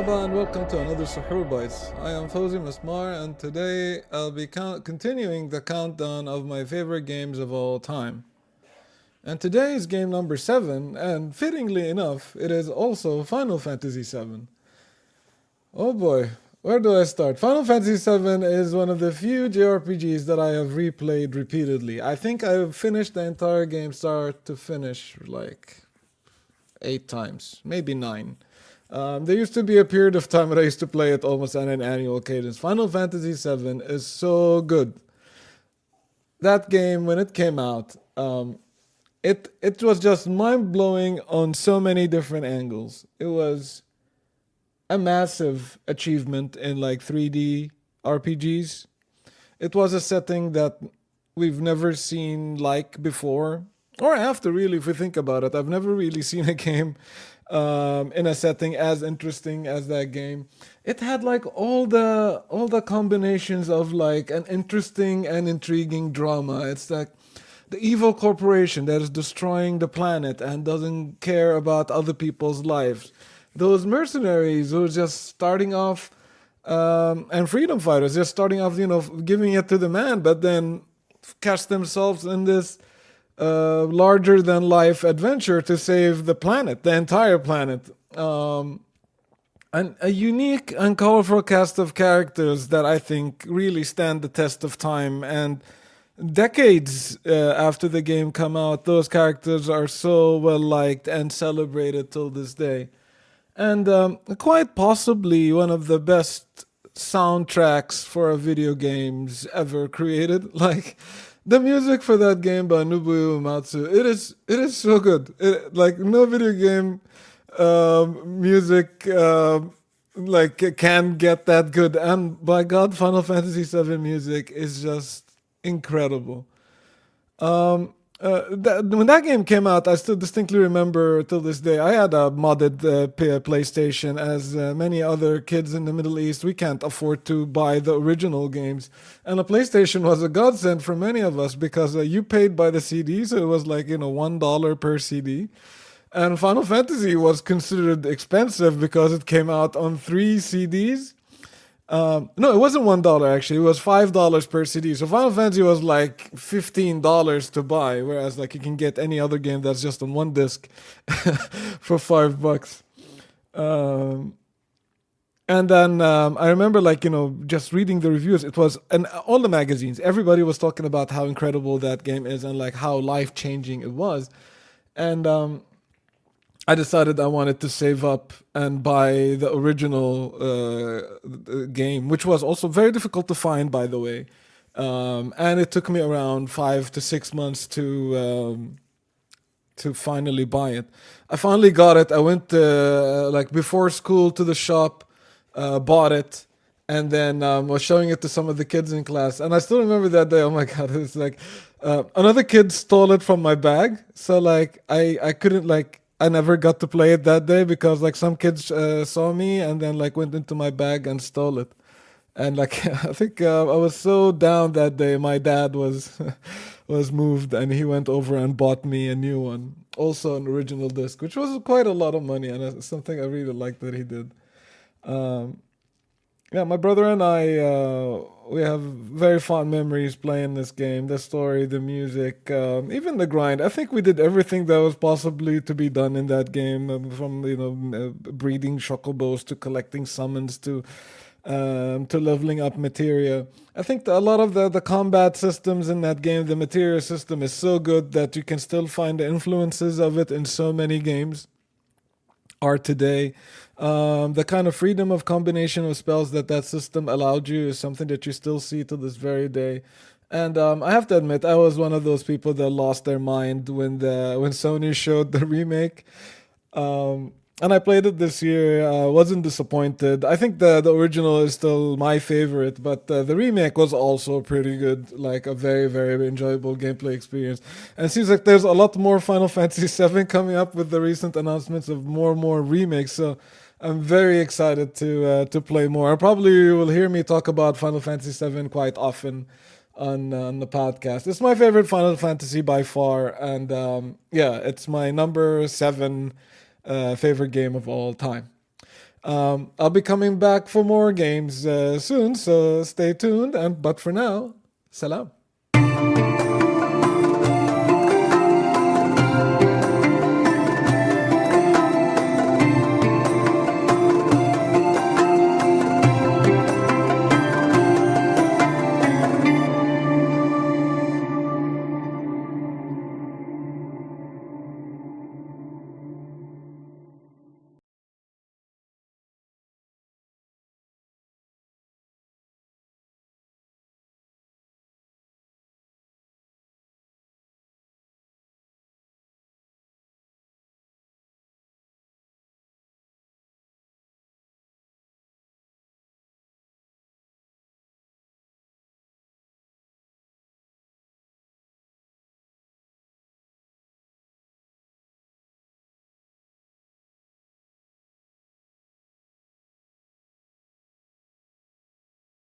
Marhaba and welcome to another Suhoor Bites. I am Fawzi Masmar and today I'll be continuing the countdown of my favorite games of all time. And today is game number 7 and fittingly enough it is also Final Fantasy 7. Oh boy, where do I start? Final Fantasy 7 is one of the few JRPGs that I have replayed repeatedly. I think I've finished the entire game start to finish like 8 times, maybe 9. There used to be a period of time when I used to play it almost on an annual cadence. Final Fantasy VII is so good. That game, when it came out, it was just mind blowing on so many different angles. It was a massive achievement in like 3D RPGs. It was a setting that we've never seen like before or after, really, if we think about it. I've never really seen a game in a setting as interesting as that game. It had like all the combinations of like an interesting and intriguing drama. It's like the evil corporation that is destroying the planet and doesn't care about other people's lives. Those mercenaries who are just starting off, and freedom fighters just starting off, giving it to the man, but then catch themselves in this larger than life adventure to save the planet, the entire planet. And a unique and colorful cast of characters that I think really stand the test of time. And decades after the game come out, those characters are so well liked and celebrated till this day. And quite possibly one of the best soundtracks for a video games ever created. Like the music for that game by Nobuo Uematsu, it is so good. Like no video game music like can get that good. And by God, Final Fantasy VII music is just incredible. When that game came out, I still distinctly remember till this day. I had a modded PlayStation, as many other kids in the Middle East. We can't afford to buy the original games, and a PlayStation was a godsend for many of us because you paid by the CD, so it was like $1 per CD. And Final Fantasy was considered expensive because it came out on 3 CDs. No, it wasn't $1 actually. It was $5 per CD. So Final Fantasy was like $15 to buy, whereas like you can get any other game that's just on one disc for $5. And then I remember just reading the reviews. It was and all the magazines. Everybody was talking about how incredible that game is and like how life changing it was. And I decided I wanted to save up and buy the original game, which was also very difficult to find, by the way. And it took me around 5 to 6 months to finally buy it. I finally got it. I went like before school to the shop, bought it, and then was showing it to some of the kids in class. And I still remember that day. Oh my god, it's like another kid stole it from my bag. So like I couldn't like. I never got to play it that day because like some kids saw me and then like went into my bag and stole it. And like I think I was so down that day. My dad was was moved and he went over and bought me a new one, also an original disc, which was quite a lot of money and it's something I really liked that he did. Um, yeah, my brother and I, we have very fond memories playing this game. The story, the music, even the grind. I think we did everything that was possibly to be done in that game, from breeding chocobos to collecting summons to leveling up materia. I think a lot of the combat systems in that game, the materia system is so good that you can still find the influences of it in so many games are today. The kind of freedom of combination of spells that system allowed you is something that you still see to this very day. And I have to admit, I was one of those people that lost their mind when Sony showed the remake. And I played it this year. Wasn't disappointed. I think the original is still my favorite, but the remake was also pretty good. Like a very very enjoyable gameplay experience. And it seems like there's a lot more Final Fantasy VII coming up with the recent announcements of more and more remakes. So I'm very excited to play more. Probably will hear me talk about Final Fantasy VII quite often on the podcast. It's my favorite Final Fantasy by far, and yeah, it's my number 7 favorite game of all time. I'll be coming back for more games soon, so stay tuned. And but for now, salam.